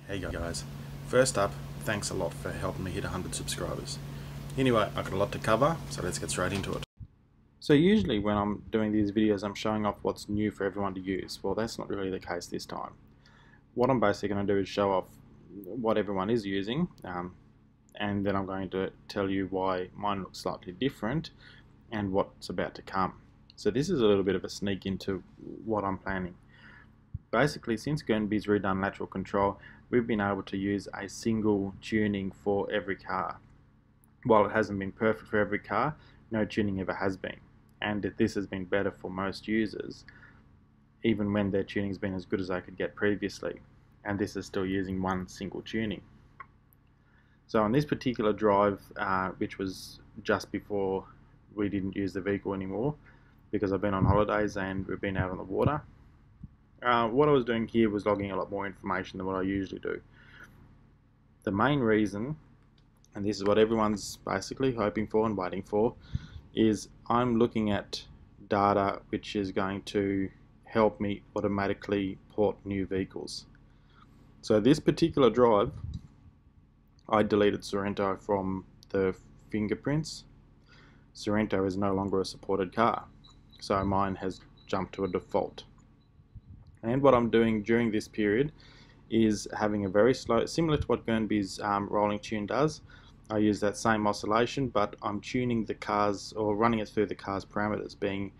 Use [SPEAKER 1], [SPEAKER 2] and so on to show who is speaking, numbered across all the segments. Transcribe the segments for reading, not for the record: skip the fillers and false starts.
[SPEAKER 1] Hey guys, first up, thanks a lot for helping me hit 100 subscribers. Anyway, I've got a lot to cover, so let's get straight into it. So usually when I'm doing these videos, I'm showing off what's new for everyone to use. Well, that's not really the case this time. What I'm basically going to do is show off what everyone is using, and then I'm going to tell you why mine looks slightly different and what's about to come. So this is a little bit of a sneak into what I'm planning. Basically, since Guernsey's redone lateral control, we've been able to use a single tuning for every car. While it hasn't been perfect for every car, no tuning ever has been. And this has been better for most users, even when their tuning's been as good as I could get previously. And this is still using one single tuning. So on this particular drive, which was just before we didn't use the vehicle anymore, because I've been on holidays and we've been out on the water, what I was doing here was logging a lot more information than what I usually do. The main reason, and this is what everyone's basically hoping for and waiting for, is I'm looking at data which is going to help me automatically port new vehicles. So this particular drive, I deleted Sorento from the fingerprints. Sorento is no longer a supported car, so mine has jumped to a default. And what I'm doing during this period is having a very slow, similar to what Guernsey's rolling tune does. I use that same oscillation, but I'm tuning the car's, or running it through the car's parameters, being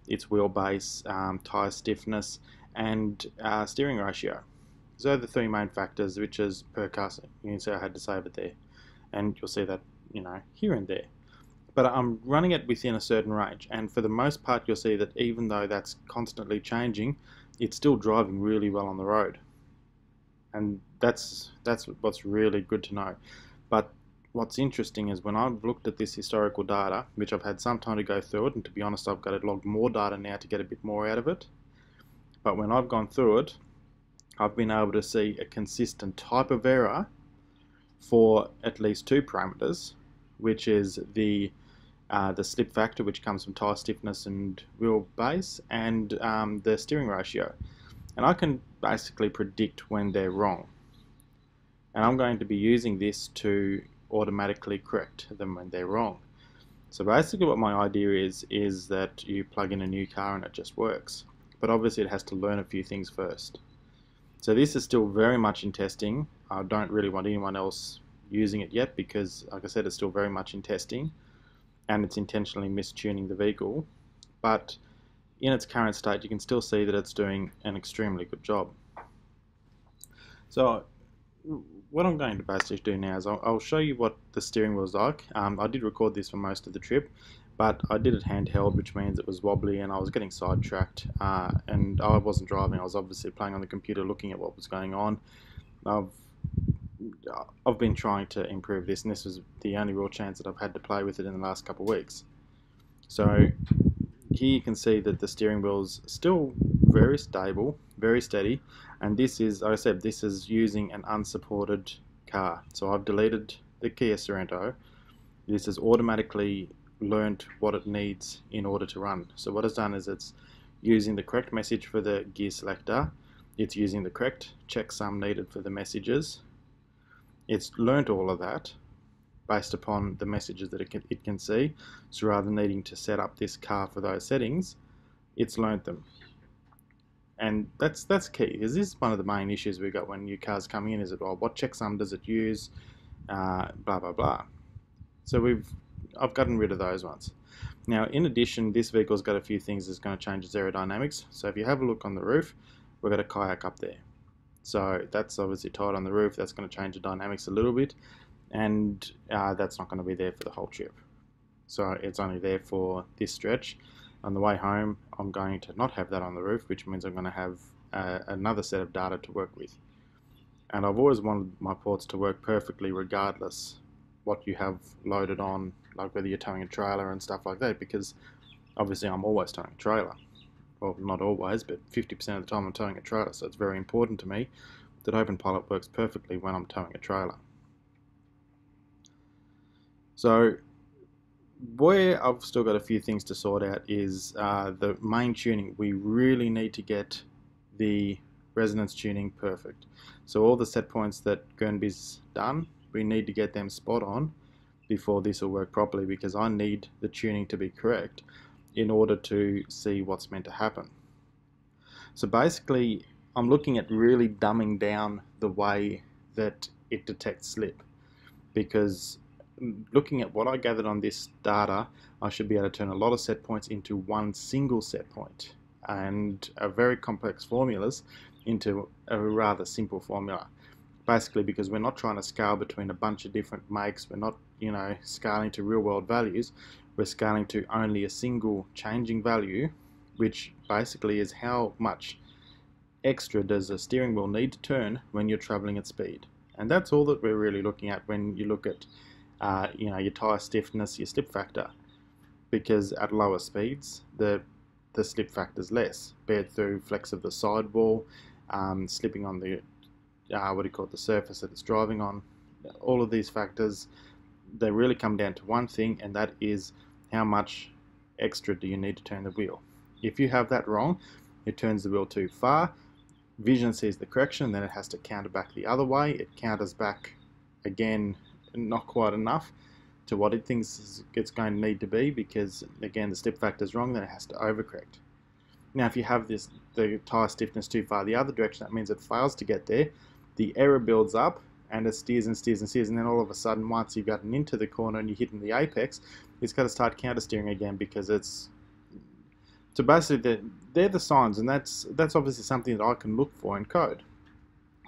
[SPEAKER 1] its wheelbase, tyre stiffness, and steering ratio. So the three main factors, which is per car. You can see I had to save it there, and you'll see that, here and there. But I'm running it within a certain range, and for the most part you'll see that even though that's constantly changing, it's still driving really well on the road. And that's what's really good to know. But what's interesting is when I've looked at this historical data, which I've had some time to go through it, and to be honest I've got to log more data now to get a bit more out of it, but when I've gone through it, I've been able to see a consistent type of error for at least two parameters, which is the slip factor, which comes from tyre stiffness and wheelbase, and the steering ratio. And I can basically predict when they're wrong. And I'm going to be using this to automatically correct them when they're wrong. So basically what my idea is that you plug in a new car and it just works. But obviously it has to learn a few things first. So this is still very much in testing. I don't really want anyone else using it yet because, like I said, it's still very much in testing. And it's intentionally mistuning the vehicle, but in its current state you can still see that it's doing an extremely good job. So what I'm going to basically do now is I'll show you what the steering wheel is like. I did record this for most of the trip, but I did it handheld, which means it was wobbly and I was getting sidetracked, and I wasn't driving. I was obviously playing on the computer looking at what was going on. I've been trying to improve this, and this was the only real chance that I've had to play with it in the last couple of weeks. So here you can see that the steering wheel's still very stable, very steady, and this is, like I said, this is using an unsupported car. So I've deleted the Kia Sorento. This has automatically learned what it needs in order to run. So what it's done is it's using the correct message for the gear selector, it's using the correct checksum needed for the messages. It's learnt all of that based upon the messages that it can see. So rather than needing to set up this car for those settings, it's learnt them. And that's key, because this is one of the main issues we've got when new cars coming in, is well, what checksum does it use, blah blah blah. So I've gotten rid of those ones. Now in addition, this vehicle's got a few things that's going to change its aerodynamics. So if you have a look on the roof, we've got a kayak up there. So that's obviously tied on the roof. That's going to change the dynamics a little bit, and that's not going to be there for the whole trip. So it's only there for this stretch. On the way home, I'm going to not have that on the roof, which means I'm going to have another set of data to work with. And I've always wanted my ports to work perfectly regardless what you have loaded on, like whether you're towing a trailer and stuff like that, because obviously I'm always towing a trailer. Well, not always, but 50% of the time I'm towing a trailer, so it's very important to me that Openpilot works perfectly when I'm towing a trailer. So where I've still got a few things to sort out is the main tuning. We really need to get the resonance tuning, perfect. So all the set points that Gurnby's done, we need to get them spot on before this will work properly, because I need the tuning to be correct in order to see what's meant to happen. So basically, I'm looking at really dumbing down the way that it detects slip, because looking at what I gathered on this data, I should be able to turn a lot of set points into one single set point, and a very complex formulas into a rather simple formula. Basically, because we're not trying to scale between a bunch of different makes, we're not, scaling to real world values, we're scaling to only a single changing value, which basically is how much extra does a steering wheel need to turn when you're traveling at speed. And that's all that we're really looking at when you look at your tyre stiffness, your slip factor, because at lower speeds the slip factor is less, be it through flex of the sidewall, slipping on the the surface that it's driving on. All of these factors, they really come down to one thing, and that is how much extra do you need to turn the wheel. If you have that wrong, it turns the wheel too far, vision sees the correction, then it has to counter back the other way, it counters back again not quite enough to what it thinks it's going to need to be, because again the slip factor is wrong, then it has to overcorrect. Now if you have the tyre stiffness too far the other direction, that means it fails to get there, the error builds up and it steers and steers and steers, and then all of a sudden, once you've gotten into the corner and you're hitting the apex, it's got to start counter steering again, because it's so basically they're the signs, and that's obviously something that I can look for in code.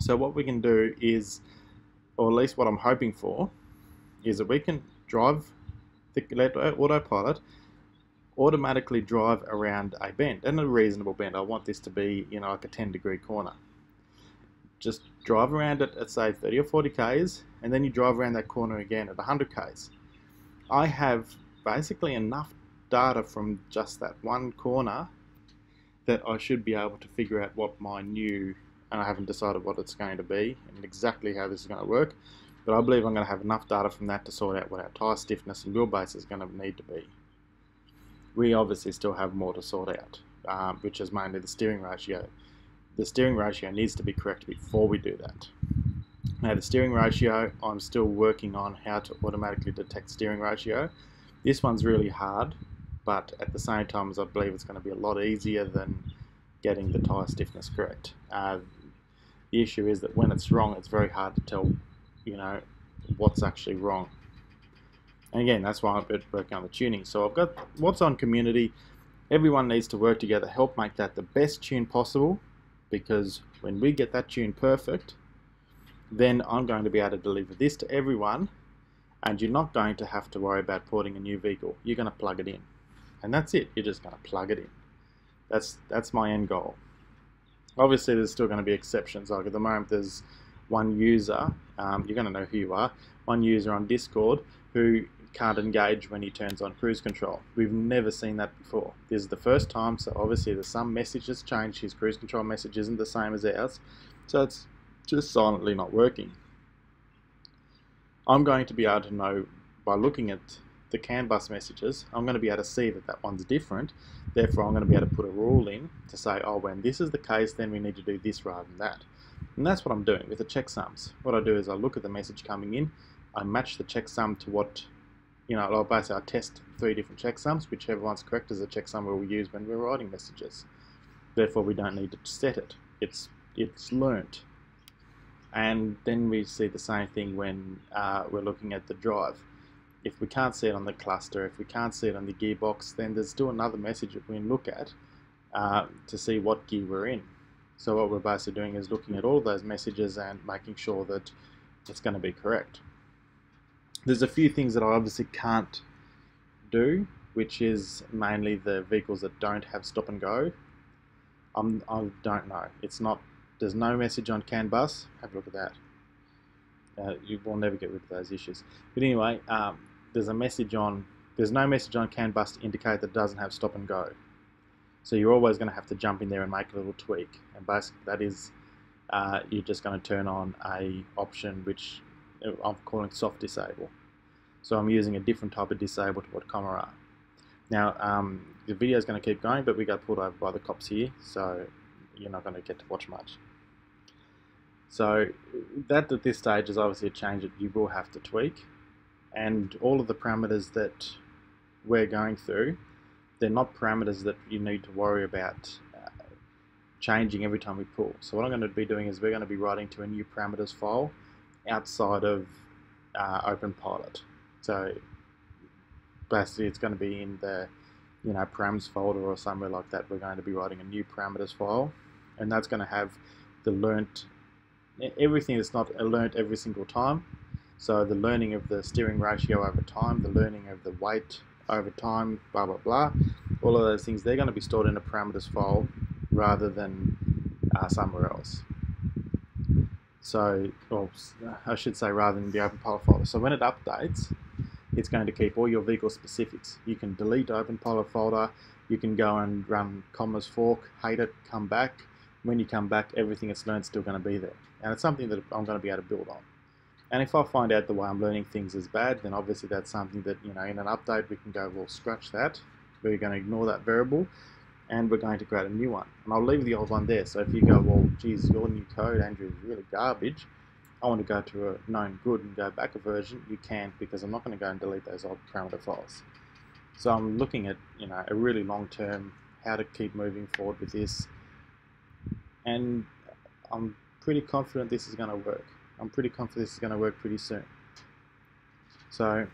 [SPEAKER 1] So what we can do is, or at least what I'm hoping for, is that we can drive let Autopilot automatically drive around a bend, and a reasonable bend. I want this to be, like a 10-degree corner. Just drive around it at say 30 or 40 k's, and then you drive around that corner again at 100 k's. I have basically enough data from just that one corner that I should be able to figure out what my new, and I haven't decided what it's going to be and exactly how this is going to work, but I believe I'm going to have enough data from that to sort out what our tyre stiffness and wheelbase is going to need to be. We obviously still have more to sort out, which is mainly the steering ratio. The steering ratio needs to be correct before we do that. Now the steering ratio, I'm still working on how to automatically detect steering ratio. This one's really hard, but at the same time, I believe it's going to be a lot easier than getting the tyre stiffness correct. The issue is that when it's wrong, it's very hard to tell, what's actually wrong. And again, that's why I've been working on the tuning. So I've got what's on community. Everyone needs to work together, help make that the best tune possible, because when we get that tune perfect, then I'm going to be able to deliver this to everyone, and you're not going to have to worry about porting a new vehicle. You're going to plug it in, and that's it. You're just going to plug it in. That's my end goal. Obviously, there's still going to be exceptions. Like at the moment, there's one user, you're going to know who you are, one user on Discord who can't engage when he turns on cruise control. We've never seen that before. This is the first time, so obviously there's some message that's changed. His cruise control message isn't the same as ours, so it's just silently not working. I'm going to be able to know by looking at the CAN bus messages, I'm going to be able to see that that one's different. Therefore, I'm going to be able to put a rule in to say, oh, when this is the case, then we need to do this rather than that. And that's what I'm doing with the checksums. What I do is I look at the message coming in, I match the checksum to what, basically I test 3 different checksums, whichever one's correct is the checksum we'll use when we're writing messages. Therefore, we don't need to set it. It's learnt. And then we see the same thing when we're looking at the drive. If we can't see it on the cluster, if we can't see it on the gearbox, then there's still another message that we can look at to see what gear we're in. So what we're basically doing is looking at all of those messages and making sure that it's going to be correct. There's a few things that I obviously can't do, which is mainly the vehicles that don't have stop and go. I don't know. There's no message on CAN bus. Have a look at that. You will never get rid of those issues. But anyway, there's no message on CAN bus to indicate that it doesn't have stop and go. So you're always going to have to jump in there and make a little tweak. And basically that is, you're just going to turn on a option which I'm calling soft disable. So I'm using a different type of disable to what Comma are. Now, the video is going to keep going, but we got pulled over by the cops here, so you're not going to get to watch much. So that at this stage is obviously a change that you will have to tweak, and all of the parameters that we're going through, they're not parameters that you need to worry about changing every time we pull. So what I'm going to be doing is we're going to be writing to a new parameters file outside of Openpilot. So basically it's going to be in the params folder or somewhere like that. We're going to be writing a new parameters file, and that's going to have the learnt, everything that's not learnt every single time. So the learning of the steering ratio over time, the learning of the weight over time, blah blah blah, all of those things, they're going to be stored in a parameters file rather than somewhere else. So, or I should say rather than the Openpilot folder. So when it updates, it's going to keep all your vehicle specifics. You can delete Openpilot folder, you can go and run Commerce Fork, hate it, come back. When you come back, everything it's learned is still going to be there. And it's something that I'm going to be able to build on. And if I find out the way I'm learning things is bad, then obviously that's something that, in an update we can go, well, scratch that. We're going to ignore that variable, and we're going to create a new one. And I'll leave the old one there. So if you go, well, geez, your new code, Andrew, is really garbage, I want to go to a known good and go back a version, you can, because I'm not going to go and delete those old parameter files. So I'm looking at, a really long-term, how to keep moving forward with this, and I'm pretty confident this is going to work. I'm pretty confident this is going to work pretty soon. So,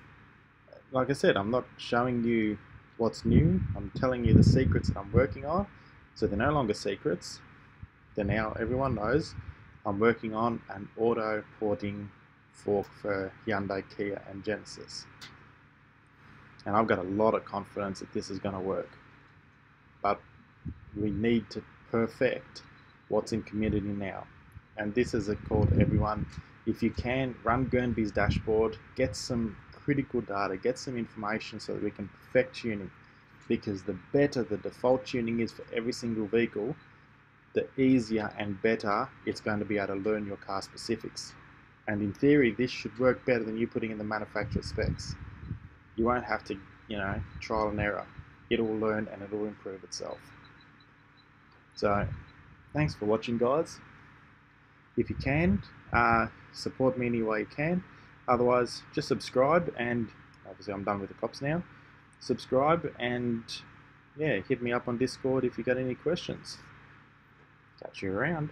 [SPEAKER 1] like I said, I'm not showing you what's new. I'm telling you the secrets that I'm working on. So they're no longer secrets. They're now, everyone knows, I'm working on an auto porting fork for Hyundai, Kia and Genesis. And I've got a lot of confidence that this is going to work. But we need to perfect what's in community now. And this is a call to everyone. If you can, run Guernsey's dashboard, get some critical data, get some information so that we can perfect tuning. Because the better the default tuning is for every single vehicle, the easier and better it's going to be able to learn your car specifics. And in theory, this should work better than you putting in the manufacturer specs. You won't have to, trial and error. It'll learn and it'll improve itself. So, thanks for watching, guys. If you can, support me any way you can. Otherwise, just subscribe, and obviously I'm done with the cops now. Subscribe and hit me up on Discord if you got any questions. Catch you around.